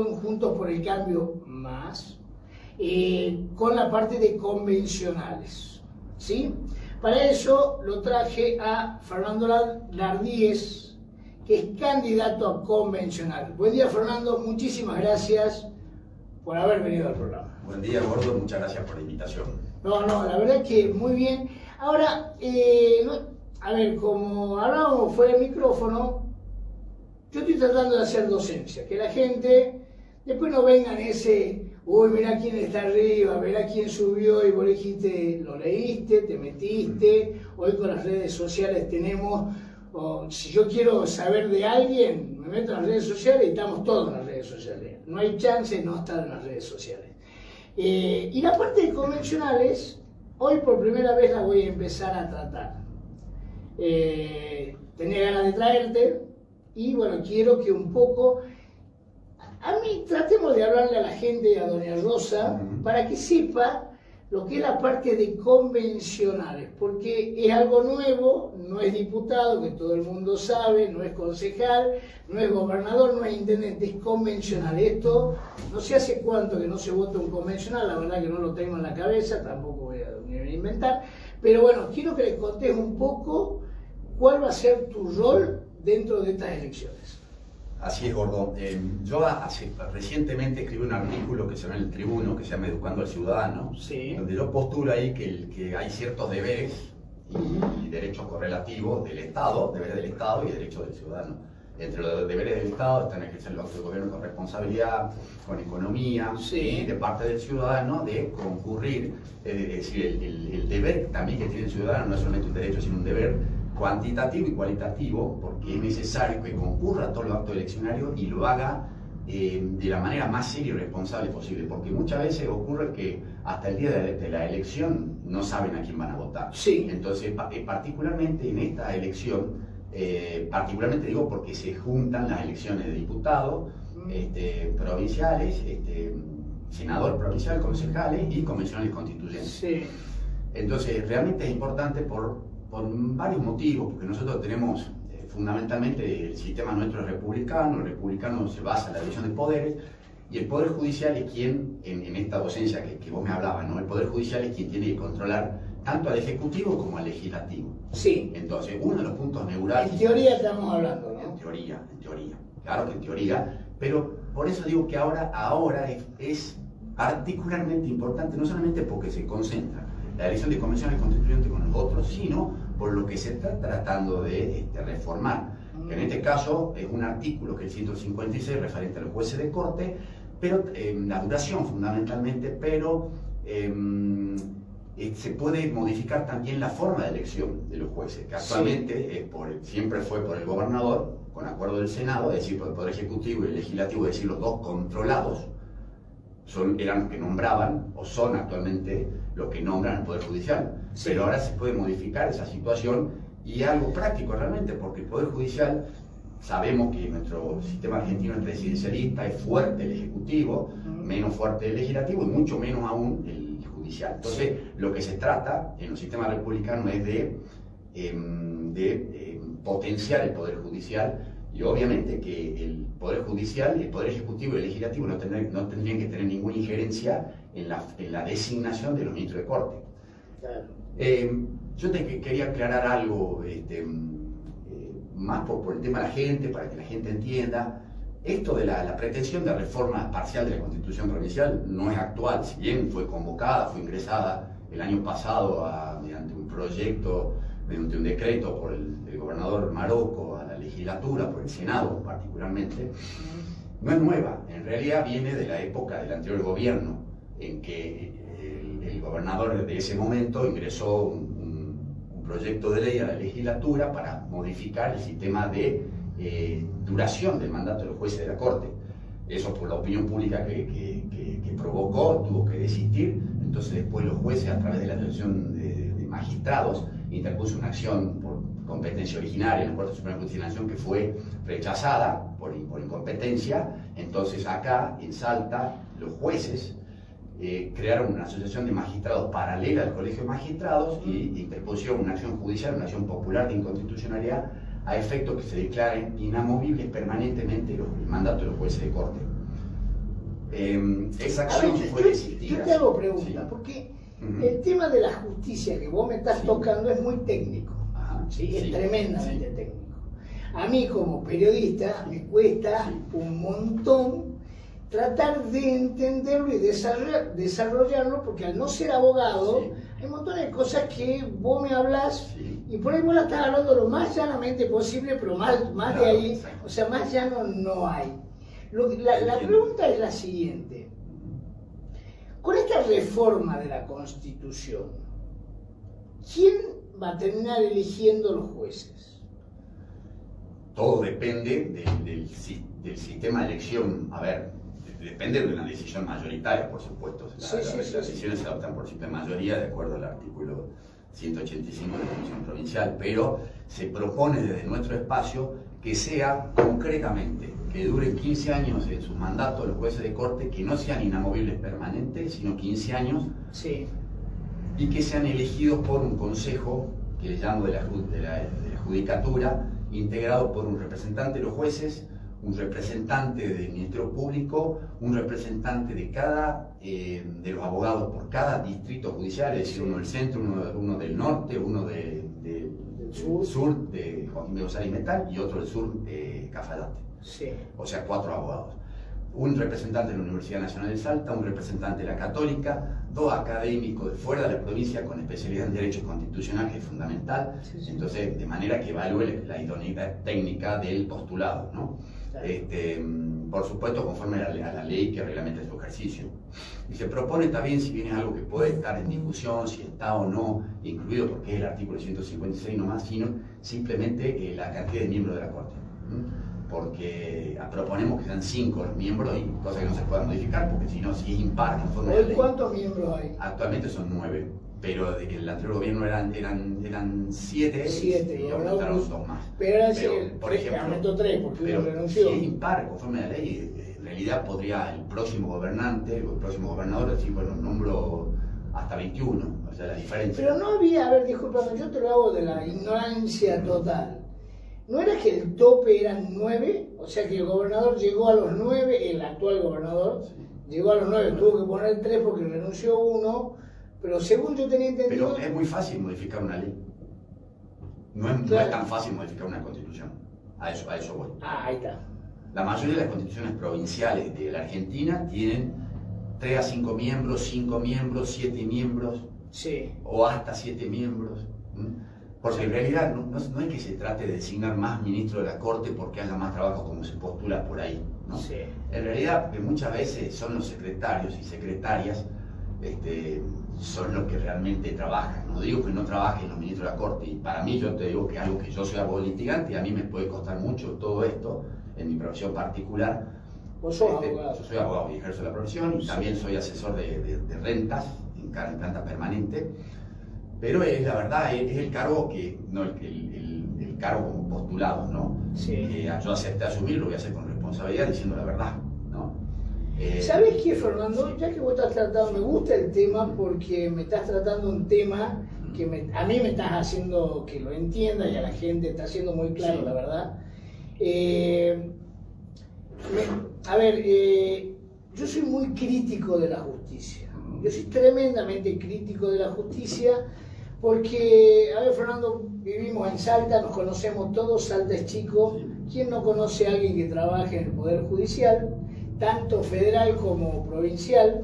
Juntos por el Cambio más, con la parte de convencionales, ¿sí? Para eso lo traje a Fernando Lardíez, que es candidato a convencional. Buen día, Fernando, muchísimas gracias por haber venido al programa. Buen día, Gordo, muchas gracias por la invitación. No, la verdad que muy bien. Ahora, a ver, como hablábamos fuera del micrófono, yo estoy tratando de hacer docencia, que la gente después no vengan uy, mirá quién está arriba, mirá quién subió, y vos dijiste, lo leíste, te metiste. Hoy con las redes sociales tenemos, si yo quiero saber de alguien, me meto en las redes sociales y estamos todos en las redes sociales. No hay chance de no estar en las redes sociales. Y la parte de convencionales, hoy por primera vez la voy a empezar a tratar. Tenía ganas de traerte y bueno, quiero que un poco... A mí tratemos de hablarle a la gente, a doña Rosa, para que sepa lo que es la parte de convencionales, porque es algo nuevo, no es diputado, que todo el mundo sabe, no es concejal, no es gobernador, no es intendente, es convencional. Esto no sé hace cuánto que no se vota un convencional, la verdad que no lo tengo en la cabeza, tampoco voy a inventar, pero bueno, quiero que les contés un poco cuál va a ser tu rol dentro de estas elecciones. Así es, Gordo. Yo recientemente escribí un artículo que se llama en el Tribuno, que se llama Educando al Ciudadano, sí, donde yo postulo ahí que hay ciertos deberes y derechos correlativos del Estado, deberes del Estado y derechos del ciudadano. Entre los deberes del Estado están ejercer el acto de gobierno con responsabilidad, con economía, sí, y de parte del ciudadano de concurrir. Es decir, el deber también que tiene el ciudadano no es solamente un derecho, sino un deber cuantitativo y cualitativo, porque es necesario que concurra a todos los actos eleccionarios y lo haga de la manera más seria y responsable posible, porque muchas veces ocurre que hasta el día de la elección no saben a quién van a votar. Sí. Entonces, particularmente en esta elección, particularmente digo porque se juntan las elecciones de diputados, provinciales, senador provincial, concejales y convencionales constituyentes. Sí. Entonces, realmente es importante por varios motivos, porque nosotros tenemos fundamentalmente el sistema nuestro es republicano, el republicano se basa en la división de poderes, y el Poder Judicial es quien, en esta docencia que vos me hablabas, ¿no? El Poder Judicial es quien tiene que controlar tanto al Ejecutivo como al Legislativo. Sí. Entonces, uno de los puntos neurálgicos... En teoría estamos hablando, ¿no? En teoría, claro que en teoría, pero por eso digo que ahora es particularmente importante, no solamente porque se concentra la elección de convencionales constituyentes con los otros, sino por lo que se está tratando de reformar. Que en este caso es un artículo que es el 156 referente a los jueces de corte, pero la duración fundamentalmente, pero se puede modificar también la forma de elección de los jueces, que actualmente siempre fue por el gobernador, con acuerdo del Senado, es decir, por el Poder Ejecutivo y el Legislativo, es decir, los dos controlados, eran los que nombraban, o son actualmente los que nombran al Poder Judicial. Sí. Pero ahora se puede modificar esa situación y algo práctico realmente, porque el Poder Judicial, sabemos que nuestro sistema argentino es presidencialista, es fuerte el Ejecutivo, menos fuerte el Legislativo y mucho menos aún el Judicial. Entonces, lo que se trata en los sistemas republicanos es de potenciar el Poder Judicial. Y obviamente que el Poder Judicial, el Poder Ejecutivo y el Legislativo no tendrían que tener ninguna injerencia en la designación de los ministros de Corte. Claro. Yo quería aclarar algo más por el tema de la gente, para que la gente entienda. Esto de la pretensión de reforma parcial de la Constitución provincial no es actual, si bien fue convocada, fue ingresada el año pasado mediante un proyecto, mediante un decreto por el gobernador Marocco a la legislatura, por el Senado particularmente, no es nueva. En realidad viene de la época del anterior gobierno, en que el gobernador de ese momento ingresó un proyecto de ley a la legislatura para modificar el sistema de duración del mandato de los jueces de la Corte. Eso por la opinión pública que provocó, tuvo que desistir. Entonces después los jueces, a través de la Asociación de Magistrados, interpuso una acción por competencia originaria en la Corte Suprema de Justicia de la Nación que fue rechazada por incompetencia. Entonces acá, en Salta, los jueces crearon una asociación de magistrados paralela al Colegio de Magistrados y interpusieron una acción judicial, una acción popular de inconstitucionalidad, a efecto que se declaren inamovibles permanentemente el mandato de los jueces de corte. esa A acción ver, fue desistida. yo te hago pregunta, Sí. porque Ujú. el tema de la justicia que vos me estás Sí. tocando es muy técnico, Ajá, ¿sí? Es sí, tremendamente sí. técnico. A mí como periodista me cuesta Sí. un montón tratar de entenderlo y desarrollarlo, porque al no ser abogado, Sí. hay un montón de cosas que vos me hablas Sí. y por ahí vos la estás hablando lo más llanamente posible, pero más de Claro, ahí, exacto. o sea, más llano no hay. La Entiendo. pregunta es la siguiente. Con esta reforma de la Constitución, ¿quién va a terminar eligiendo los jueces? Todo depende del sistema de elección. A ver, depende de una decisión mayoritaria, por supuesto. Las decisiones se adoptan por simple mayoría, de acuerdo al artículo 185 de la Constitución Provincial, pero se propone desde nuestro espacio que sea concretamente, que duren 15 años en su mandato los jueces de corte, que no sean inamovibles permanentes, sino 15 años, Sí. y que sean elegidos por un consejo, que le llamo de la judicatura, integrado por un representante de los jueces, un representante del Ministerio Público, un representante de de los abogados por cada distrito judicial, es decir, uno del centro, uno del norte, uno del sur de Joaquín González Metal y otro del sur de Cafayate. Sí. O sea, 4 abogados. Un representante de la Universidad Nacional de Salta, un representante de la Católica, 2 académicos de fuera de la provincia con especialidad en Derecho Constitucional, que es fundamental. Sí, sí. Entonces, de manera que evalúe la idoneidad técnica del postulado, ¿no? Claro. Por supuesto, conforme a la ley que reglamenta su ejercicio. Y se propone también, si bien es algo que puede estar en discusión, si está o no incluido, porque es el artículo 156 nomás, sino simplemente la cantidad de miembros de la Corte. Porque proponemos que sean 5 los miembros, y cosa que no se pueda modificar, porque si no, si es impar, conforme a la ¿Hoy ley. cuántos miembros hay? Actualmente son 9, pero de que el anterior gobierno eran 7 y aumentaron 2 más. Pero ahora Por ejemplo, aumentó 3 porque uno pero renunció. si es impar, conforme a la ley, en realidad podría el próximo gobernante o el próximo gobernador decir, bueno, nombro hasta 21, o sea, la diferencia. Pero no había, a ver, discúlpame, yo te lo hago de la ignorancia total. ¿No era que el tope eran 9? O sea que el gobernador llegó a los 9, el actual gobernador llegó a los 9, tuvo que poner 3 porque renunció uno, pero según yo tenía entendido... Pero es muy fácil modificar una ley. No es tan fácil modificar una constitución. A eso voy. Ah, ahí está. La mayoría de las constituciones provinciales de la Argentina tienen 3 a 5 miembros, 5 miembros, 7 miembros, Sí. o hasta 7 miembros. Porque en realidad no es que se trate de designar más ministros de la Corte porque haya más trabajo como se postula por ahí, ¿no? Sí. En realidad muchas veces son los secretarios y secretarias son los que realmente trabajan. No digo que no trabajen los ministros de la Corte, y para mí yo te digo que algo que yo soy abogado litigante y a mí me puede costar mucho todo esto en mi profesión particular. Vos sos abogado. Yo soy abogado y ejerzo la profesión, y también soy asesor de rentas en planta permanente. Pero la verdad es el cargo que, no el cargo como postulado, ¿no? Sí. Yo acepté asumir, lo voy a hacer con responsabilidad, diciendo la verdad, ¿no? ¿Sabes qué, Fernando? Ya que vos estás tratando, me gusta el tema porque me estás tratando un tema que a mí me estás haciendo que lo entienda y a la gente está haciendo muy claro, Sí. la verdad. Yo soy muy crítico de la justicia. Yo soy tremendamente crítico de la justicia porque, a ver, Fernando, vivimos en Salta, nos conocemos todos, Salta es chico. ¿Quién no conoce a alguien que trabaje en el Poder Judicial, tanto federal como provincial?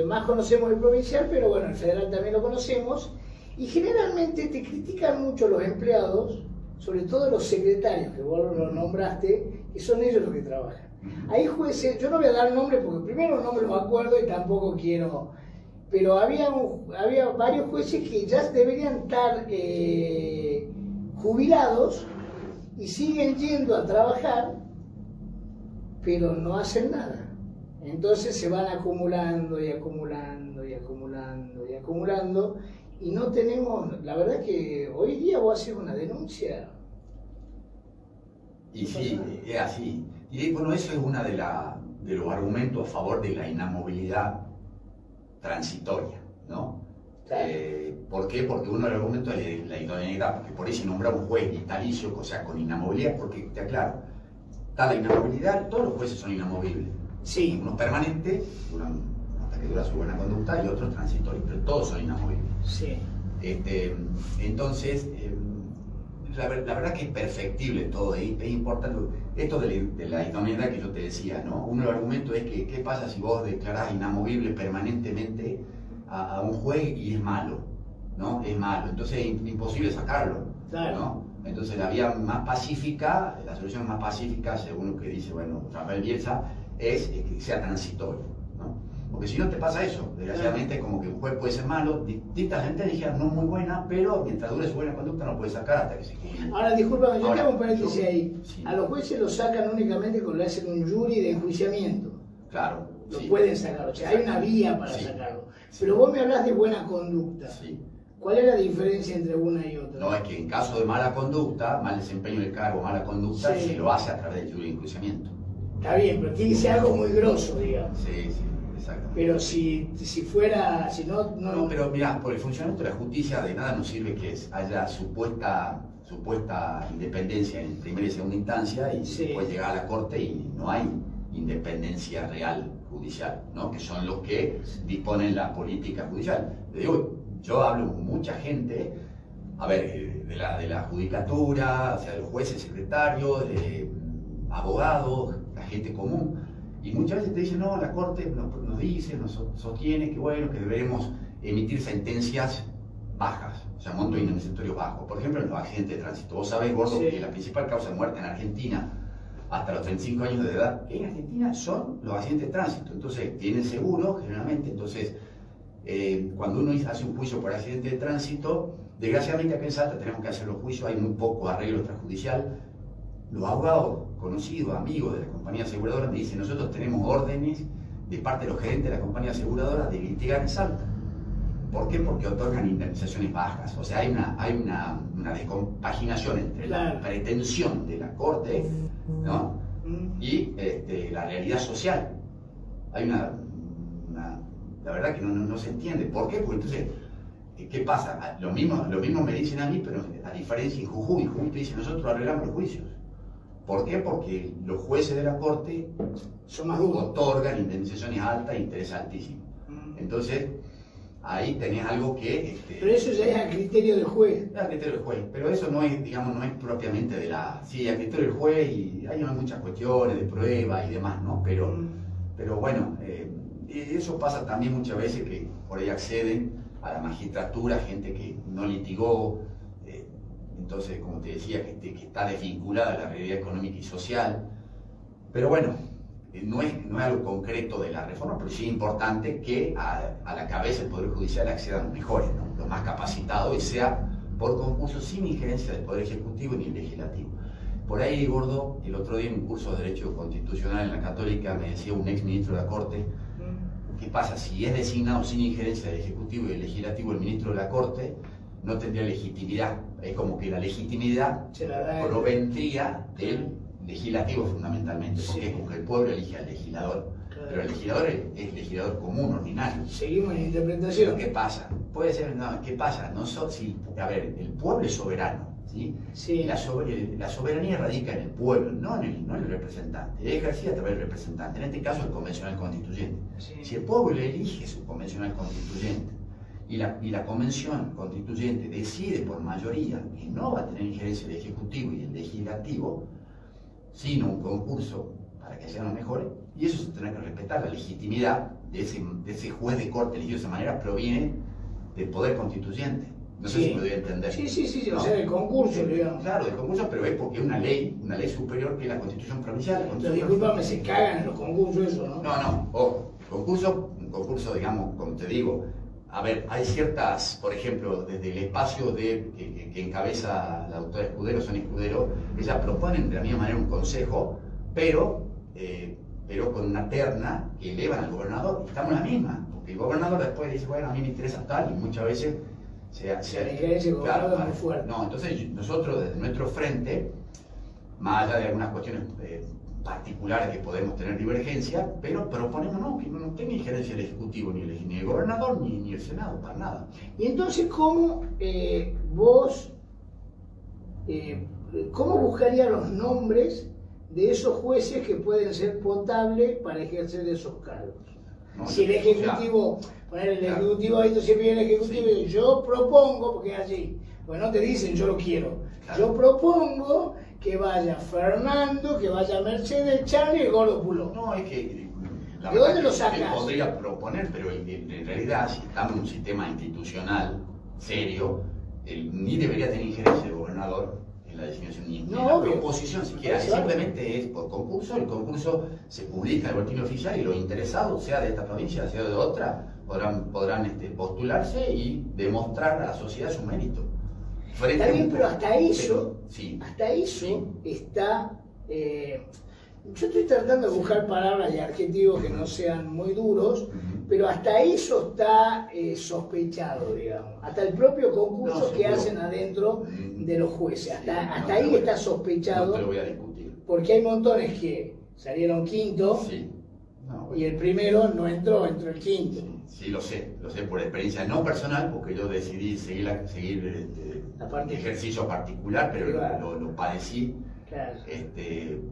Más conocemos el provincial, pero bueno, el federal también lo conocemos. Y generalmente te critican mucho los empleados, sobre todo los secretarios, que vos lo nombraste, que son ellos los que trabajan. Hay jueces, yo no voy a dar nombre porque primero no me los acuerdo y tampoco quiero, pero había varios jueces que ya deberían estar jubilados y siguen yendo a trabajar, pero no hacen nada. Entonces se van acumulando y acumulando y acumulando y acumulando, y no tenemos, la verdad que hoy día vos haces una denuncia. Y sí, es así. Y bueno, eso es uno de los argumentos a favor de la inamovilidad transitoria, ¿no? Claro. ¿Por qué? Porque uno de los argumentos es la idoneidad, porque por ahí se nombra un juez vitalicio, o sea, con inamovilidad, porque te aclaro, está la inamovilidad, todos los jueces son inamovibles, Sí. Unos permanentes, hasta que dura su buena conducta, y otros transitorios, pero todos son inamovibles. Sí. Entonces, la verdad que es perfectible todo, es importante. Esto de la idoneidad que yo te decía, ¿no? Uno de los argumentos es que, ¿qué pasa si vos declarás inamovible permanentemente a un juez y es malo? ¿No? Es malo, entonces es imposible sacarlo, claro. ¿no? Entonces la vía más pacífica, la solución más pacífica, según lo que dice, bueno, Rafael Bielsa, es que sea transitorio, ¿no? Porque si no te pasa eso, desgraciadamente, como que un juez puede ser malo, dicta sentencia no muy buena, pero mientras dure su buena conducta no puede sacar hasta que se cumpla. Ahora, discúlpame, yo tengo un paréntesis ahí. Sí. A los jueces los sacan únicamente cuando le hacen un jury de enjuiciamiento. Claro. Lo sí. pueden sacar, o sea, hay una vía para Sí. sacarlo. Sí. Pero vos me hablas de buena conducta. Sí. ¿Cuál es la diferencia entre una y otra? No, es que en caso de mala conducta, mal desempeño del cargo, mala conducta, Sí. se lo hace a través del jury de enjuiciamiento. Está bien, pero tiene que ser algo muy grosso, digamos. Sí, sí, exactamente. Pero si fuera, si no... No, pero mirá, por el funcionamiento de la justicia de nada nos sirve que haya supuesta independencia en primera y segunda instancia y Sí. después llegar a la corte y no hay independencia real judicial, ¿no? Que son los que disponen la política judicial. Te digo, yo hablo con mucha gente, a ver, de la judicatura, o sea, de los jueces, secretarios, abogados, la gente común, y muchas veces te dicen, no, la corte nos dice, nos sostiene que bueno, que deberemos emitir sentencias bajas, o sea, montos indemnizatorios bajos. Por ejemplo, en los accidentes de tránsito. Vos sabés, Gordo, Sí. que la principal causa de muerte en Argentina hasta los 35 años de edad en Argentina son los accidentes de tránsito. Entonces, tienen seguro generalmente. Entonces, cuando uno hace un juicio por accidente de tránsito, desgraciadamente acá en Salta tenemos que hacer los juicios, hay muy poco arreglo extrajudicial. Los abogados conocidos, amigos de la compañía aseguradora, me dicen, nosotros tenemos órdenes de parte de los gerentes de la compañía aseguradora de litigar en Salta. ¿Por qué? Porque otorgan indemnizaciones bajas. O sea, hay una descompaginación entre la pretensión de la Corte, ¿no? Y la realidad social. Hay la verdad que no se entiende. ¿Por qué? Porque entonces, ¿qué pasa? Lo mismo me dicen a mí, pero a diferencia en Jujuy te dicen, nosotros arreglamos los juicios. ¿Por qué? Porque los jueces de la Corte son más duros, otorgan indemnizaciones altas e interés altísimo. Entonces, ahí tenés algo que... pero eso ya es a criterio del juez. Es a criterio del juez, pero eso no es, digamos, no es propiamente de la... Sí, a criterio del juez y hay muchas cuestiones de prueba y demás, ¿no? Pero bueno, eso pasa también muchas veces que por ahí acceden a la magistratura gente que no litigó, entonces, como te decía, que está desvinculada a la realidad económica y social. Pero bueno, no es algo concreto de la reforma, pero sí es importante que a la cabeza del Poder Judicial accedan los mejores, ¿no? Los más capacitados, y sea por concurso sin injerencia del Poder Ejecutivo ni el Legislativo. Por ahí, Gordo, el otro día en un curso de Derecho Constitucional en la Católica me decía un ex ministro de la Corte, ¿qué pasa? Si es designado sin injerencia del Ejecutivo y del Legislativo el ministro de la Corte, no tendría legitimidad. Es como que la legitimidad provendría del legislativo fundamentalmente, porque sí, es como que el pueblo elige al legislador, claro, pero el legislador es legislador común, ordinario. Seguimos en la interpretación. Pero ¿qué pasa? Puede ser, no, ¿qué pasa? A ver, el pueblo es soberano, ¿sí? Sí. La soberanía radica en el pueblo, no en el representante. Es ejercida a través del representante, en este caso el convencional constituyente. Sí. Si el pueblo le elige su convencional constituyente, y la convención constituyente decide por mayoría que no va a tener injerencia el Ejecutivo y el Legislativo, sino un concurso para que sean los mejores, y eso se tendrá que respetar. La legitimidad de ese juez de corte elegido de esa manera proviene del poder constituyente. No sé si me doy a entender. Sí, ¿no? O sea, del concurso, digamos. Claro, del concurso, pero es porque es una ley superior que es la Constitución Provincial. Disculpame, se cagan en los concursos eso, ¿no? No, ojo, un concurso, digamos, como te digo, a ver, hay ciertas, por ejemplo, desde el espacio que encabeza la doctora Escudero, Sonia Escudero, ella proponen de la misma manera un consejo, pero con una terna que elevan al gobernador, y estamos en la misma, porque el gobernador después dice, bueno, a mí me interesa tal, y muchas veces claro, muy fuerte. No, entonces nosotros desde nuestro frente, más allá de algunas cuestiones particulares que podemos tener divergencia, pero proponemos que no tenga injerencia el Ejecutivo, ni el gobernador, ni el Senado, para nada. Y entonces, ¿cómo vos, cómo buscarías los nombres de esos jueces que pueden ser potables para ejercer esos cargos. No, Si el Ejecutivo, poner el claro. Ejecutivo, ahí siempre viene el Ejecutivo Sí. y dice, yo propongo, porque es así, pues no te dicen yo lo quiero, Claro. yo propongo que vaya Fernando, que vaya Mercedes, Charlie y Gordo Pulón. No, es que la ¿De verdad dónde lo que sacas? él podría proponer, pero en realidad, si estamos en un sistema institucional serio, ni debería tener injerencia el gobernador en la designación ni en No, la obvio. proposición siquiera. Claro. Simplemente es por concurso, el concurso se publica en el boletín oficial y los interesados, sea de esta provincia, sea de otra, podrán postularse y demostrar a la sociedad su mérito. Está bien, pero hasta eso, sí, hasta eso sí. está... yo estoy tratando de buscar palabras y adjetivos que no sean muy duros, Ujú. pero hasta eso está sospechado, digamos. Hasta el propio concurso No, que seguro. hacen adentro de los jueces. Sí, Hasta no te ahí lo voy a- está No sospechado, te lo voy a discutir. porque hay montones que salieron quinto Sí. No, bueno. y el primero no entró, entró el quinto. Sí, lo sé por experiencia no personal, porque yo decidí seguir La parte- ejercicio particular, pero Claro. lo padecí Claro.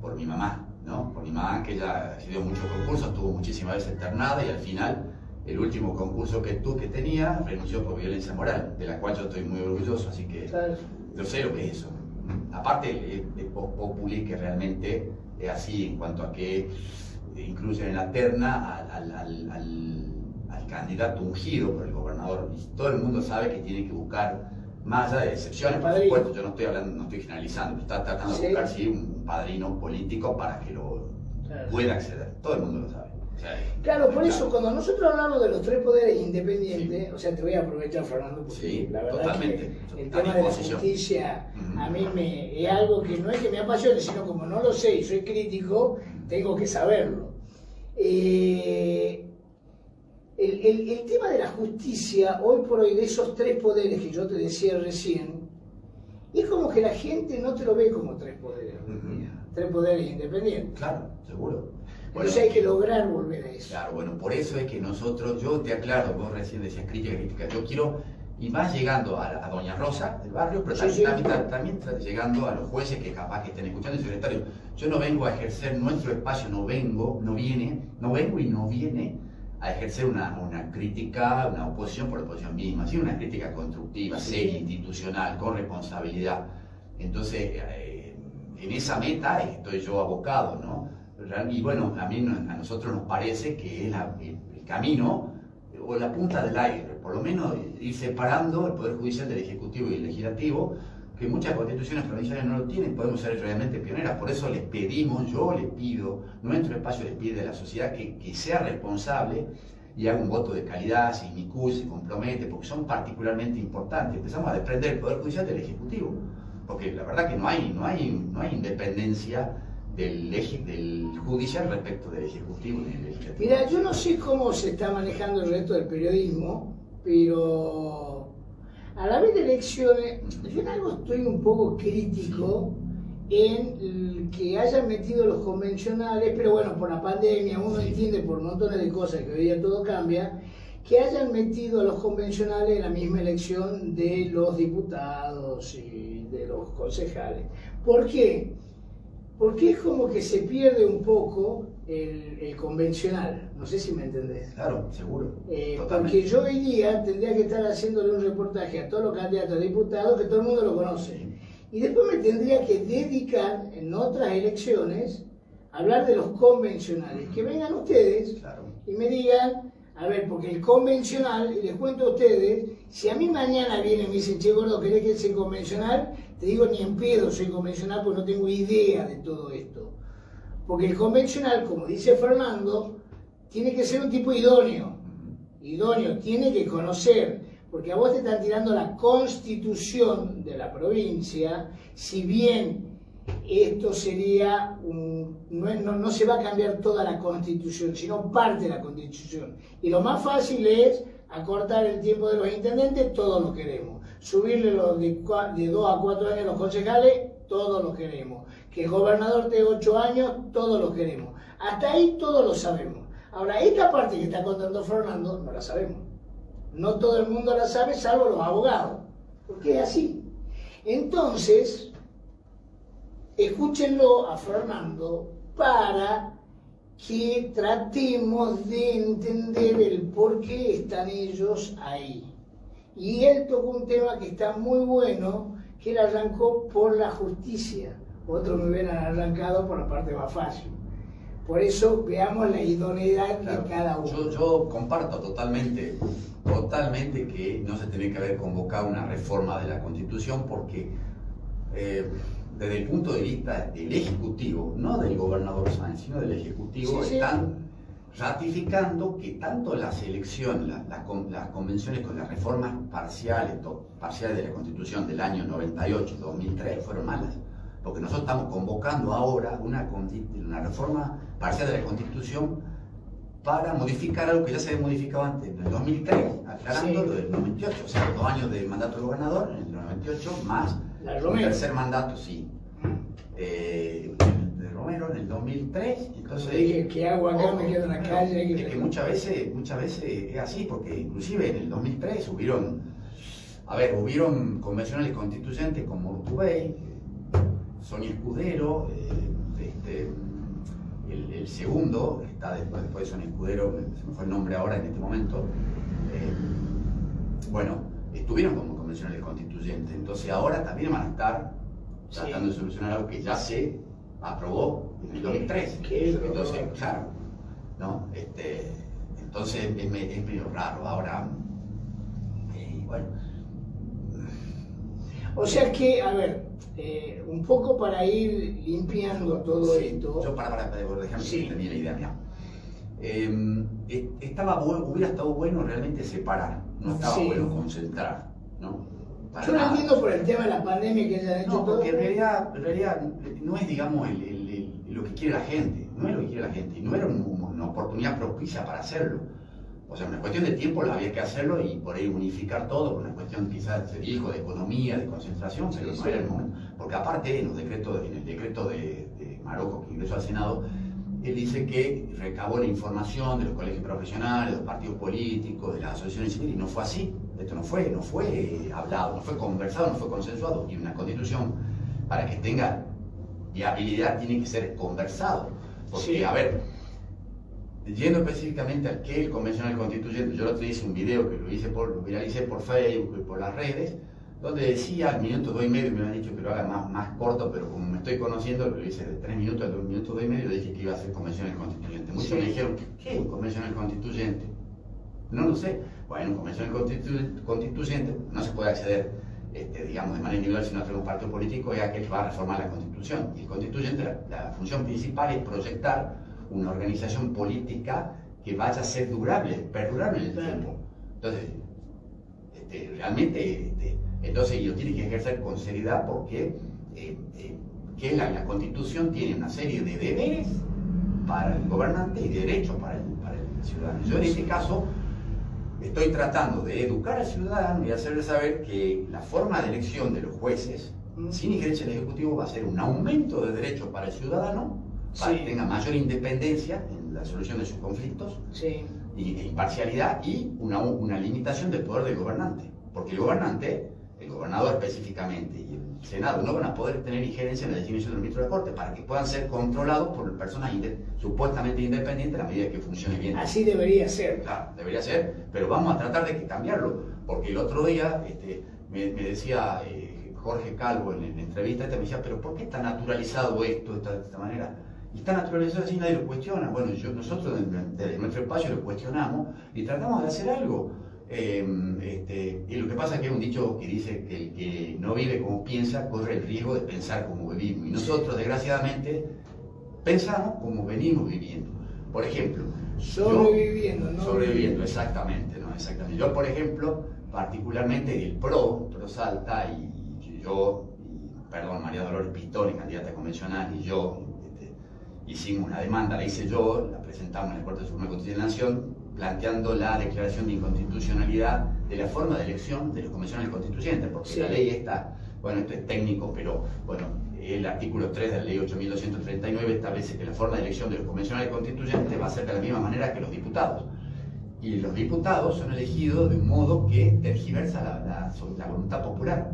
por mi mamá, ¿no? Por mi mamá, que ella ha sido muchos concursos, estuvo muchísimas veces internada y al final, el último concurso que tenía, renunció por violencia moral, de la cual yo estoy muy orgulloso, así que Claro. yo sé lo que es eso. Aparte, el post populi, que realmente es así en cuanto a que incluyen en la terna al candidato ungido por el gobernador. Y todo el mundo sabe que tiene que buscar, más allá de excepciones, por Padrino. supuesto, yo no estoy hablando, no estoy generalizando, está tratando Sí. de buscar sí, un padrino político para que lo Claro. pueda acceder. Todo el mundo lo sabe. O sea, Claro, por claro. eso cuando nosotros hablamos de los tres poderes independientes, o sea, te voy a aprovechar, Fernando, porque Sí, la verdad totalmente. que el Está tema a de la disposición. justicia Ujú. a mí es algo que no es que me apasione, sino como no lo sé y soy crítico, tengo que saberlo. El tema de la justicia, hoy por hoy, de esos tres poderes que yo te decía recién, es como que la gente no te lo ve como tres poderes, Ujú. tres poderes independientes. Claro, seguro. Entonces hay que lograr volver a eso. Claro, bueno, por eso es que nosotros, yo te aclaro, vos recién decías crítica, yo quiero, y más llegando a Doña Rosa del barrio, pero Sí, también, sí. también llegando a los jueces que capaz que estén escuchando, el secretario, yo no vengo a ejercer nuestro espacio, no vengo y no viene a ejercer una crítica, una oposición por la oposición misma, sino una crítica constructiva, Sí. seria, institucional, con responsabilidad. Entonces, en esa meta estoy yo abocado, ¿no? Y bueno, a nosotros nos parece que es el camino o la punta del aire, por lo menos ir separando el Poder Judicial del Ejecutivo y el Legislativo, que muchas constituciones provinciales no lo tienen, podemos ser realmente pioneras. Por eso les pedimos, yo les pido, nuestro espacio les pide a la sociedad que sea responsable y haga un voto de calidad, se inmiscuye, se compromete, porque son particularmente importantes. Empezamos a desprender el Poder Judicial del Ejecutivo, porque la verdad que no hay independencia del judicial respecto del ejecutivo y del legislativo. Mira, yo no sé cómo se está manejando el resto del periodismo, pero a la vez de elecciones, yo en algo estoy un poco crítico en que hayan metido los convencionales, pero bueno, por la pandemia uno entiende por montones de cosas que hoy día todo cambia, que hayan metido a los convencionales en la misma elección de los diputados y de los concejales. ¿Por qué? Porque es como que se pierde un poco el convencional, no sé si me entendés. Claro, seguro. Porque yo hoy día tendría que estar haciéndole un reportaje a todos los candidatos a diputados que todo el mundo lo conoce. Y después me tendría que dedicar en otras elecciones a hablar de los convencionales. Que vengan ustedes Claro. y me digan, a ver, porque el convencional, y les cuento a ustedes, si a mí mañana vienen y me dicen, che gordo, ¿querés que sea convencional? Te digo, ni en pedo soy convencional porque no tengo idea de todo esto. Porque el convencional, como dice Fernando, tiene que ser un tipo idóneo. Idóneo, tiene que conocer, porque a vos te están tirando la constitución de la provincia, si bien esto sería no se va a cambiar toda la constitución, sino parte de la constitución. Y lo más fácil es acortar el tiempo de los intendentes, todos lo queremos. Subirle los de 2 a 4 años los concejales, todos lo queremos. Que el gobernador tenga 8 años, todos lo queremos. Hasta ahí todos lo sabemos. Ahora, esta parte que está contando Fernando, no la sabemos. No todo el mundo la sabe, salvo los abogados. Porque es así. Entonces, escúchenlo a Fernando para que tratemos de entender el por qué están ellos ahí. Y él tocó un tema que está muy bueno, que él arrancó por la justicia. Otros me hubieran arrancado por la parte más fácil. Por eso veamos la idoneidad de cada uno. Yo comparto totalmente que no se tiene que haber convocado una reforma de la Constitución porque desde el punto de vista del Ejecutivo, no del gobernador Sáenz, sino del Ejecutivo, están ratificando que tanto las elecciones, las convenciones con las reformas parciales de la Constitución del año 98, 2003 fueron malas. Porque nosotros estamos convocando ahora una reforma parcial de la Constitución para modificar algo que ya se había modificado antes, en el 2003, aclarando lo del 98, o sea, los 2 años de mandato del gobernador, en el 98, más un tercer mandato, sí, de Romero en el 2003. Entonces dije, ¿qué hago acá? Me quedo en la calle. Es que muchas veces es así, porque inclusive en el 2003 hubieron convencionales constituyentes como Urtubey, Sonia Escudero, el segundo, está después de Sonia Escudero, se me fue el nombre ahora en este momento, estuvieron como convencionales constituyentes, entonces ahora también van a estar tratando de solucionar algo que ya se aprobó en el 2003. Entonces, claro, ¿no? Entonces es medio raro. Ahora, bueno. O sea que, a ver, un poco para ir limpiando todo esto. Yo déjame que termine la idea mía. Hubiera estado bueno realmente separar, no estaba bueno concentrar, ¿no? Yo lo entiendo por el tema de la pandemia que hayan hecho todo. Porque en realidad no es, digamos, lo que quiere la gente, no es lo que quiere la gente, y no era una oportunidad propicia para hacerlo. O sea, una cuestión de tiempo había que hacerlo y por ahí unificar todo, por una cuestión quizás, se dijo, de economía, de concentración, pero no era el momento. Porque aparte, en el decreto de Marocco que ingresó al Senado, él dice que recabó la información de los colegios profesionales, de los partidos políticos, de las asociaciones civiles, y no fue así. Esto no fue hablado, no fue conversado, no fue consensuado. Y una constitución, para que tenga viabilidad, tiene que ser conversado. Porque, a ver, yendo específicamente al que el convencional constituyente, yo el otro día hice un video que lo viralicé por Facebook y por las redes, donde decía al minuto 2 y medio, me habían dicho que lo haga más corto, pero como me estoy conociendo, lo hice de 3 minutos a 2 minutos 2 y medio, dije que iba a ser convencional constituyente. Muchos me dijeron, ¿qué es un convencional constituyente? No lo sé. Bueno, un convencional constituyente no se puede acceder, digamos, de manera individual, sino a través de un partido político, es aquel que va a reformar la Constitución. Y el constituyente, la función principal es proyectar una organización política que vaya a ser perdurable en el tiempo. Entonces, realmente, entonces ellos tienen que ejercer con seriedad porque la Constitución tiene una serie de deberes para el gobernante y derechos para el ciudadano. Yo en este caso estoy tratando de educar al ciudadano y hacerle saber que la forma de elección de los jueces, sin injerencia del Ejecutivo, va a ser un aumento de derechos para el ciudadano, para que tenga mayor independencia en la solución de sus conflictos, e imparcialidad, y una limitación del poder del gobernante. Porque el gobernador específicamente, y el Senado no van a poder tener injerencia en la designación del ministro de Corte para que puedan ser controlados por personas supuestamente independientes a medida que funcione bien. Así debería ser. Claro, debería ser, pero vamos a tratar de cambiarlo. Porque el otro día me decía Jorge Calvo en la entrevista, me decía, pero ¿por qué está naturalizado esto de esta manera? Y está naturalizado así, nadie lo cuestiona. Bueno, nosotros desde nuestro espacio lo cuestionamos y tratamos de hacer algo. Y lo que pasa es que hay un dicho que dice que el que no vive como piensa corre el riesgo de pensar como vivimos. Y nosotros, desgraciadamente, pensamos como venimos viviendo. Por ejemplo, sobreviviendo, exactamente, ¿no? Exactamente. Yo, por ejemplo, particularmente el PRO Salta, María Dolores Pistone, candidata convencional, y yo hicimos una demanda, la hice yo, la presentamos en la Corte Suprema de Justicia de la Nación, planteando la declaración de inconstitucionalidad de la forma de elección de los convencionales constituyentes, porque la ley está, bueno, esto es técnico, pero bueno, el artículo 3 de la ley 8.239 establece que la forma de elección de los convencionales constituyentes va a ser de la misma manera que los diputados. Y los diputados son elegidos de un modo que tergiversa la voluntad popular.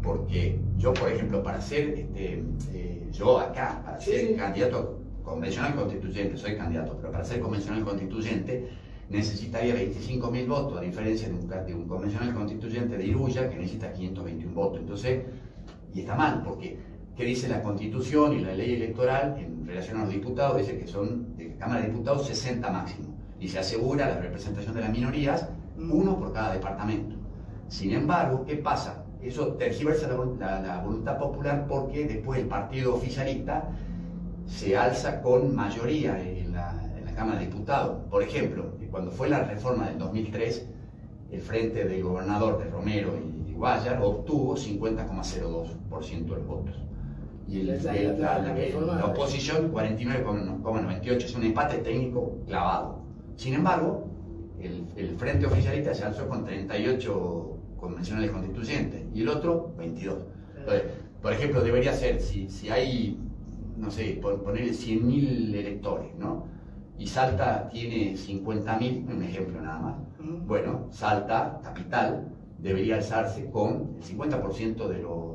porque yo, por ejemplo, para ser, yo acá, para ser candidato convencional constituyente, soy candidato, pero para ser convencional constituyente necesitaría 25.000 votos, a diferencia de un convencional constituyente de Iruya, que necesita 521 votos. Entonces, y está mal, porque ¿qué dice la Constitución y la ley electoral en relación a los diputados? Dice que son, de Cámara de Diputados, 60 máximo, y se asegura la representación de las minorías, uno por cada departamento. Sin embargo, ¿qué pasa? Eso tergiversa la voluntad popular, porque después el partido oficialista se alza con mayoría en la Cámara de Diputados. Por ejemplo, cuando fue la reforma del 2003, el frente del gobernador de Romero y Guayar obtuvo 50,02% de los votos. Y la oposición 49,98%. Es un empate técnico clavado. Sin embargo, el frente oficialista se alzó con 38 convencionales constituyentes y el otro 22. Entonces, por ejemplo, debería ser, si hay, no sé, poner 100.000 electores, ¿no? Y Salta tiene 50.000, un ejemplo nada más. Bueno, Salta, capital, debería alzarse con el 50% de los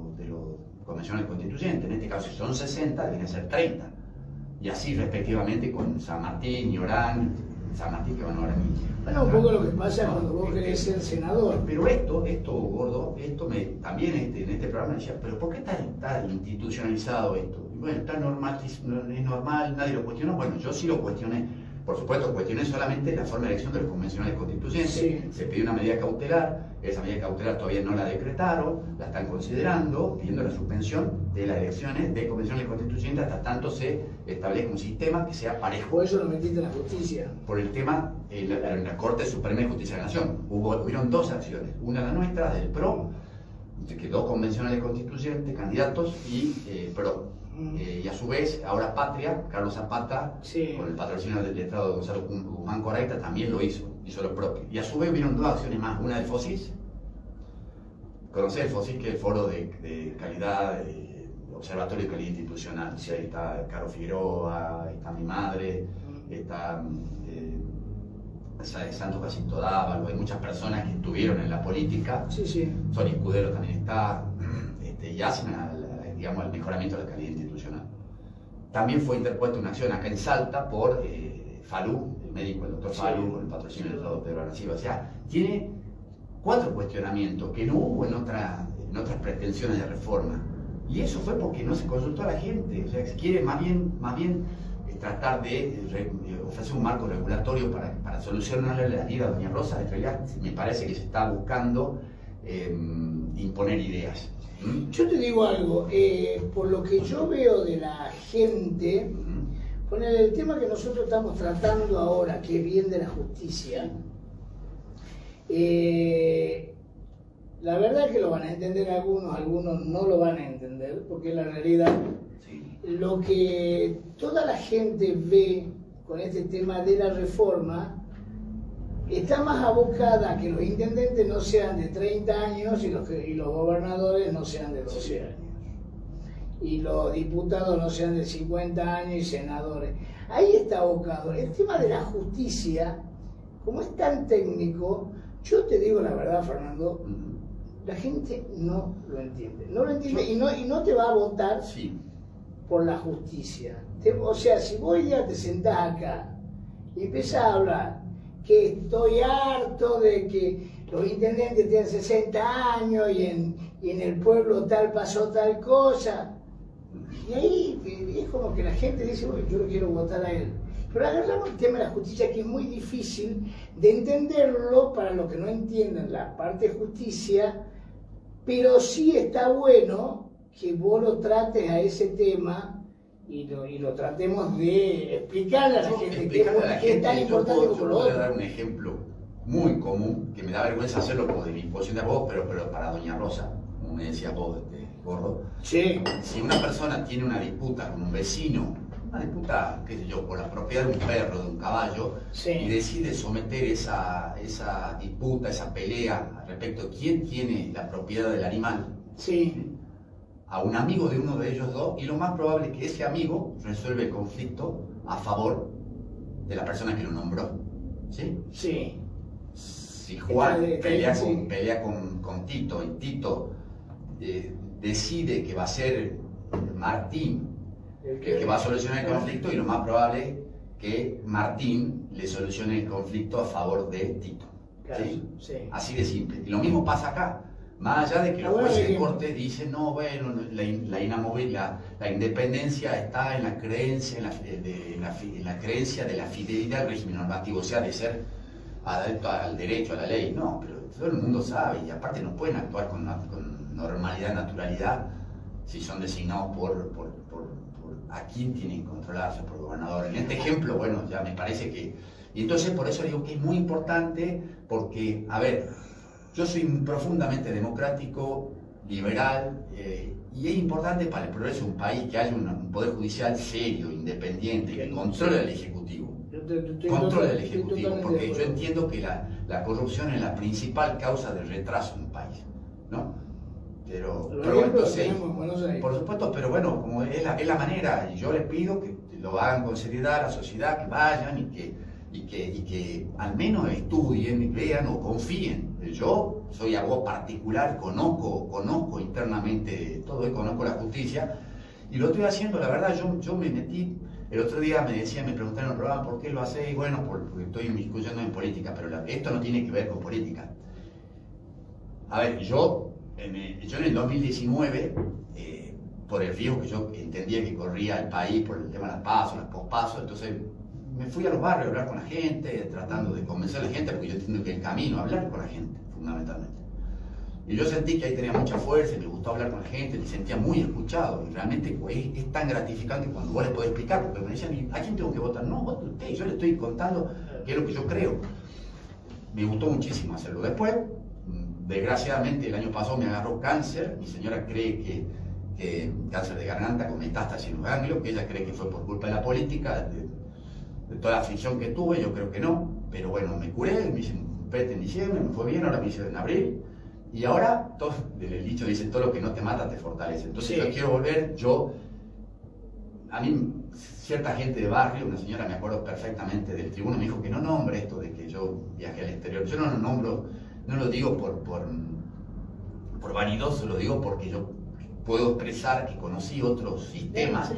convencionales constituyentes. En este caso, si son 60, deberían ser 30. Y así respectivamente con San Martín y Orán. San Martín, que van ahora mismo. Bueno, un poco lo que pasa cuando vos querés ser senador. Pero esto, Gordo, también en este programa decía, pero ¿por qué está institucionalizado esto? Y bueno, está normal, es normal, nadie lo cuestionó. Bueno, yo sí lo cuestioné. Por supuesto, cuestioné solamente la forma de elección de los convencionales constituyentes. Sí. Se pidió una medida cautelar, esa medida cautelar todavía no la decretaron, la están considerando, pidiendo la suspensión de las elecciones de convencionales constituyentes hasta tanto se establezca un sistema que sea parejo. Por eso lo metiste en la justicia. Por el tema, en la Corte Suprema de Justicia de la Nación. Hubieron dos acciones, una la nuestra, del PRO, que dos convencionales constituyentes, candidatos, y PRO. Y a su vez, ahora Patria, Carlos Zapata, con el patrocinio del letrado de Gonzalo Guzmán Correcta, también lo hizo lo propio. Y a su vez hubieron dos acciones más, una del FOSIS. ¿Conocés el FOSIS, que es el Foro de Calidad, Observatorio de Calidad Institucional? Sí. Ahí está Carlos Figueroa, está mi madre, está Santo Jacinto Dávalo, hay muchas personas que estuvieron en la política. Sí. Sonia Escudero también está, y hacen digamos, el mejoramiento de la calidad institucional. También fue interpuesta una acción acá en Salta por Falú, el médico, el doctor Falú, con el patrocinio del doctor Pedro Arancibia. O sea, tiene 4 cuestionamientos que no hubo en otras pretensiones de reforma. Y eso fue porque no se consultó a la gente. O sea, se quiere más bien tratar de ofrecer un marco regulatorio para solucionarle la vida a Doña Rosa. En realidad, me parece que se está buscando imponer ideas. Yo te digo algo, por lo que yo veo de la gente, con el tema que nosotros estamos tratando ahora, que es bien de la justicia, la verdad es que lo van a entender algunos no lo van a entender, porque la realidad, lo que toda la gente ve con este tema de la reforma, está más abocada a que los intendentes no sean de 30 años y los gobernadores no sean de 12 años. Y los diputados no sean de 50 años y senadores. Ahí está abocado. El tema de la justicia, como es tan técnico, yo te digo la verdad, Fernando, la gente no lo entiende. No lo entiende y no te va a votar por la justicia. O sea, si vos ya te sentás acá y empezás a hablar que estoy harto de que los intendentes tienen 60 años y en el pueblo tal pasó tal cosa. Y ahí es como que la gente dice, bueno, yo lo quiero votar a él. Pero agarramos el tema de la justicia, que es muy difícil de entenderlo para los que no entienden la parte de justicia, pero sí está bueno que vos lo trates a ese tema y lo tratemos de explicarle a la gente que es tan importante como lo otro. Yo voy a dar un ejemplo muy común, que me da vergüenza hacerlo por de mi posición de abogado, pero para Doña Rosa, como me decías vos, Gordo. Sí. Si una persona tiene una disputa con un vecino, una disputa, qué sé yo, por la propiedad de un perro, de un caballo, y decide someter esa disputa, esa pelea respecto a quién tiene la propiedad del animal, a un amigo de uno de ellos dos, y lo más probable es que ese amigo resuelve el conflicto a favor de la persona que lo nombró. Si Juan pelea con Tito, y Tito decide que va a ser Martín el que va a solucionar el conflicto, y lo más probable es que Martín le solucione el conflicto a favor de Tito. Claro, ¿sí? Sí. Así de simple. Y lo mismo pasa acá. Más allá de que los jueces de corte dicen, no, bueno, la independencia está en la creencia, en la creencia de la fidelidad al régimen normativo, o sea, de ser adepto al derecho, a la ley. No, pero todo el mundo sabe, y aparte no pueden actuar con normalidad, naturalidad, si son designados por a quién tienen que controlarse, por gobernador. En este ejemplo, bueno, ya me parece que... Y entonces por eso digo que es muy importante, porque, a ver, yo soy profundamente democrático, liberal, y es importante para el progreso de un país que haya un poder judicial serio, independiente, que controle al Ejecutivo. Controle al Ejecutivo, porque yo entiendo que la corrupción es la principal causa del retraso en un país, ¿no? Pero entonces, por supuesto, pero bueno, como es la manera, y yo les pido que lo hagan con seriedad a la sociedad, que vayan y que al menos estudien, vean o confíen. Yo soy abogado particular, conozco internamente todo, conozco la justicia, y lo estoy haciendo, la verdad. Yo me metí, el otro día me preguntaron en el programa, ¿por qué lo hacéis? Bueno, porque estoy inmiscuyendo en política, pero esto no tiene que ver con política. A ver, yo en el 2019, por el riesgo que yo entendía que corría el país por el tema de las PASO, las pospasos, entonces me fui a los barrios a hablar con la gente, tratando de convencer a la gente, porque yo entiendo que el camino, hablar con la gente, fundamentalmente. Y yo sentí que ahí tenía mucha fuerza, y me gustó hablar con la gente, me sentía muy escuchado, y realmente pues, es tan gratificante cuando vos les podés explicar, porque me decían, ¿a quién tengo que votar? No, vote usted, yo le estoy contando qué es lo que yo creo. Me gustó muchísimo hacerlo. Después, desgraciadamente, el año pasado me agarró cáncer. Mi señora cree que cáncer de garganta con metástasis en los ganglios, que ella cree que fue por culpa de la política, de toda la aflicción que tuve. Yo creo que no, pero bueno, me curé, me hice un PET en diciembre, me fue bien, ahora me hice en abril, y ahora, el dicho dice, todo lo que no te mata te fortalece. Entonces yo quiero volver, a mí, cierta gente de barrio, una señora, me acuerdo perfectamente del tribuno, me dijo que no nombre esto de que yo viajé al exterior. Yo no lo nombro, no lo digo por vanidoso, lo digo porque yo puedo expresar que conocí otros sistemas,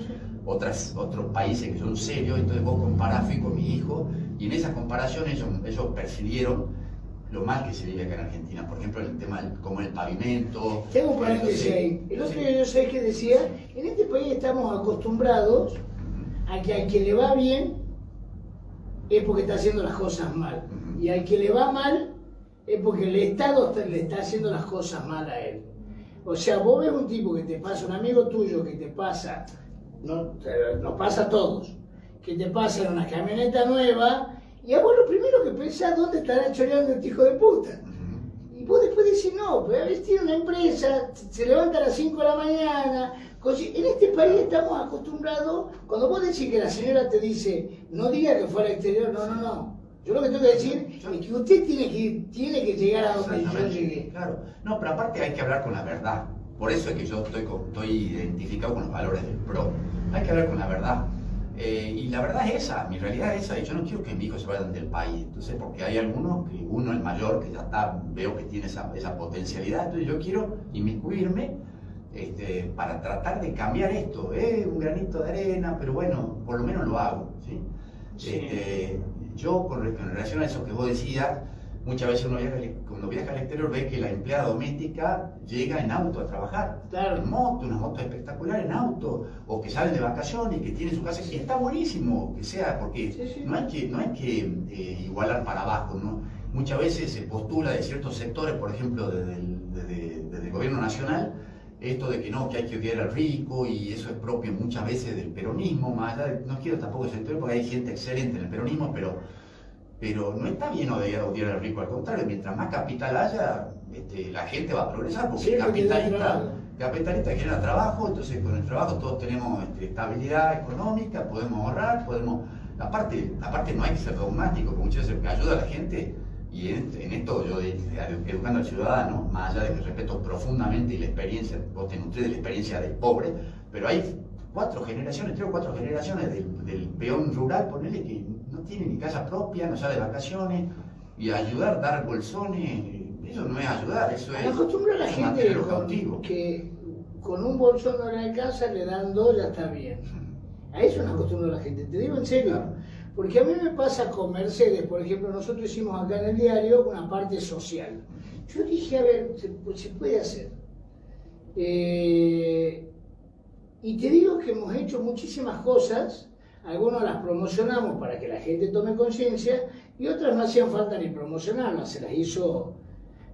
otros países que son serios. Entonces vos comparás, fui con mi hijo, y en esa comparación ellos percibieron lo mal que se vive acá en Argentina. Por ejemplo, el tema como el pavimento. Tengo un paréntesis ahí. El otro día yo sé que decía, en este país estamos acostumbrados a que al que le va bien es porque está haciendo las cosas mal. Y al que le va mal es porque el Estado le está haciendo las cosas mal a él. O sea, vos ves un tipo que te pasa, un amigo tuyo que te pasa, nos pasa a todos, que te pasa en una camioneta nueva, y a vos lo primero que pensás, ¿dónde estará choreando este hijo de puta? Y vos después decís, no, pero a veces tiene una empresa, se levanta a las 5 de la mañana. En este país estamos acostumbrados, cuando vos decís que la señora te dice, no diga que fue al exterior, no. Yo lo que tengo que decir es que usted tiene que llegar a donde yo llegué. Claro, no, pero aparte hay que hablar con la verdad. Por eso es que yo estoy identificado con los valores del PRO. Hay que hablar con la verdad. Y la verdad es esa, mi realidad es esa, y yo no quiero que mis hijos se vayan del país. Entonces, porque hay algunos, uno, el mayor, que ya está, veo que tiene esa potencialidad, entonces yo quiero inmiscuirme para tratar de cambiar esto. Un granito de arena, pero bueno, por lo menos lo hago, ¿sí? Yo, con relación a eso que vos decías, muchas veces cuando viaja al exterior ve que la empleada doméstica llega en auto a trabajar, en moto, una moto espectacular en auto, o que sale de vacaciones, que tiene su casa, y está buenísimo que sea, porque no hay que igualar para abajo, ¿no? Muchas veces se postula de ciertos sectores, por ejemplo, desde el gobierno nacional, esto de que hay que odiar al rico, y eso es propio muchas veces del peronismo, más allá no quiero tampoco sector, porque hay gente excelente en el peronismo, pero no está bien odiar al rico, al contrario, mientras más capital haya, la gente va a progresar, porque capitalista genera trabajo, entonces con el trabajo todos tenemos estabilidad económica, podemos ahorrar, aparte no hay que ser dogmático, porque muchas veces ayuda a la gente. Y en esto yo, educando al ciudadano, más allá de que respeto profundamente la experiencia, vos te nutrís de la experiencia del pobre, pero hay 3 o 4 generaciones del peón rural, ponele, que no tiene ni casa propia, no sale de vacaciones, y ayudar, dar bolsones, Eso no es ayudar, eso es... Acostumbra a la gente mantenerlo cautivo. que con un bolsón no le alcanza, le dan dos, ya está bien. A eso nos acostumbra la gente, te digo en serio. Claro. Porque a mí me pasa con Mercedes, por ejemplo, nosotros hicimos acá en el diario una parte social. Yo dije, a ver, se puede hacer. Y te digo que hemos hecho muchísimas cosas, algunas las promocionamos para que la gente tome conciencia y otras no hacían falta ni promocionarlas, se las hizo.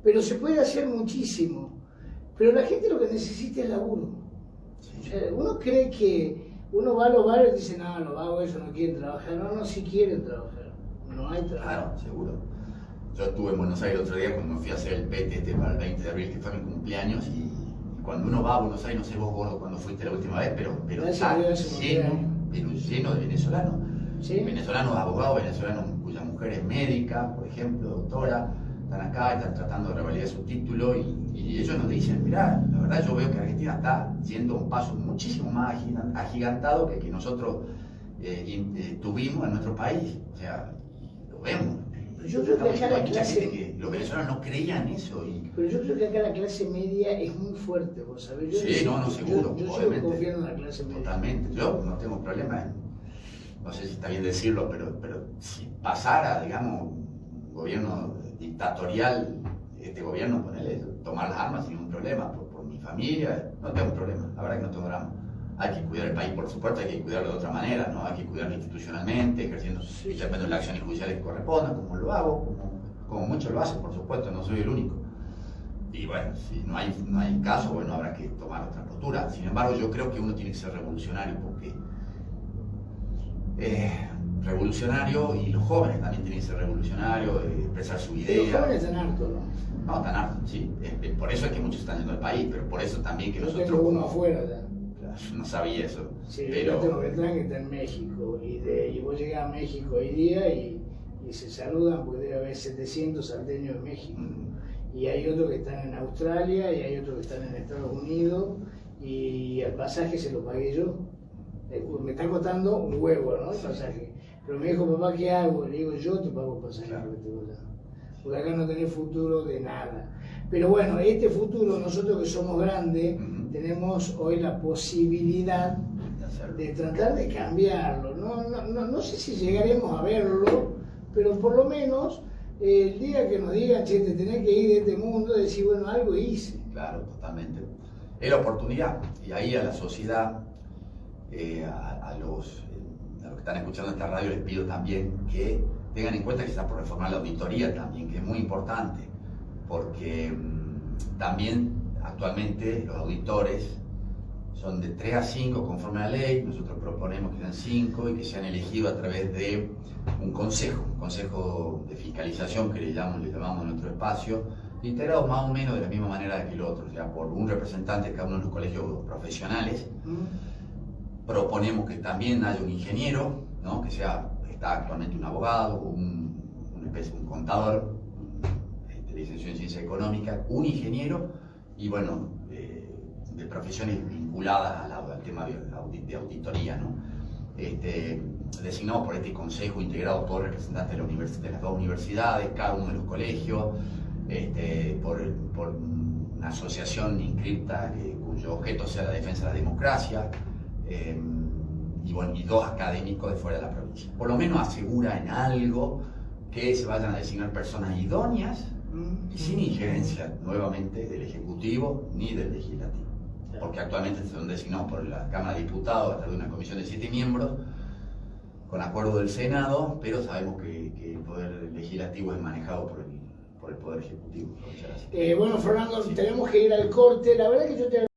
Pero se puede hacer muchísimo. Pero la gente lo que necesita es laburo. O sea, uno cree que uno va a los bares y dice, no, los vagos eso no quieren trabajar. No, sí quieren trabajar. No hay trabajo. Claro, seguro. Yo estuve en Buenos Aires el otro día cuando me fui a hacer el PET para el 20 de abril, que fue mi cumpleaños, y cuando uno va a Buenos Aires, no sé vos, Gordo, cuando fuiste la última vez, pero está lleno de venezolanos. ¿Sí? Venezolanos abogados, venezolanos cuya mujer es médica, por ejemplo, doctora, están acá, están tratando de revalidar su título y ellos nos dicen, mirá, la verdad yo veo que Argentina está yendo a un paso muchísimo más agigantado que nosotros tuvimos en nuestro país. O sea, lo vemos. Pero yo creo que acá la clase... que los venezolanos no creían eso. Pero yo creo que acá la clase media es muy fuerte, vos sabés. Sí, no, seguro. Yo sigo confiando en la clase media. Totalmente. Yo no tengo problema en, no sé si está bien decirlo, pero si pasara, digamos, un gobierno dictatorial, este gobierno, ponele, tomar las armas sin ningún problema, por mi familia, no tengo problema, la verdad que no tengo drama. Hay que cuidar el país, por supuesto, hay que cuidarlo de otra manera, ¿no? Hay que cuidarlo institucionalmente, ejerciendo las acciones judiciales que correspondan, como lo hago, como muchos lo hacen, por supuesto, no soy el único. Y bueno, si no hay caso, bueno, habrá que tomar otra postura. Sin embargo, yo creo que uno tiene que ser revolucionario, porque revolucionario, y los jóvenes también tienen que ser revolucionarios, expresar su idea. Los jóvenes están hartos, ¿no? No, están hartos, sí. Por eso es que muchos están yendo al país, pero por eso también que yo nosotros... tengo uno afuera ya. No sabía eso. Sí, pero... yo tengo Beltrán que está en México, y vos llegás a México hoy día y se saludan porque debe haber 700 salteños en México. Y hay otros que están en Australia, y hay otros que están en Estados Unidos, y el pasaje se lo pagué yo. Me está costando un huevo, ¿no? El pasaje. Pero me dijo, papá, ¿qué hago? Le digo, yo te pago el pasaje, claro. Porque acá no tenés futuro de nada. Pero bueno, este futuro, nosotros que somos grandes, tenemos hoy la posibilidad de tratar de cambiarlo. No sé si llegaremos a verlo, pero por lo menos el día que nos digan, che, te tenés que ir de este mundo, decir, bueno, algo hice. Claro, totalmente. Es la oportunidad, y ahí a la sociedad, a los que están escuchando esta radio, les pido también que tengan en cuenta que se está por reformar la auditoría también, que es muy importante, porque también actualmente los auditores son de 3 a 5 conforme a la ley. Nosotros proponemos que sean 5 y que sean elegidos a través de un consejo de fiscalización que le llamamos en nuestro espacio, integrados más o menos de la misma manera que el otro, o sea, por un representante de cada uno de los colegios profesionales. Proponemos que también haya un ingeniero, ¿no? Que está actualmente un abogado, un contador, licenciado en ciencia económica, un ingeniero y bueno, de profesiones vinculadas al tema de auditoría, ¿no? Designados por este consejo integrado por representantes de las dos universidades, cada uno de los colegios, por una asociación inscripta cuyo objeto sea la defensa de la democracia, y bueno, y 2 académicos de fuera de la provincia. Por lo menos asegura en algo que se vayan a designar personas idóneas y sin injerencia nuevamente del Ejecutivo ni del Legislativo, porque actualmente son designados por la Cámara de Diputados a través de una comisión de 7 miembros con acuerdo del Senado, pero sabemos que el Poder Legislativo es manejado por el Poder Ejecutivo. Bueno, Fernando, tenemos que ir al corte. La verdad que yo te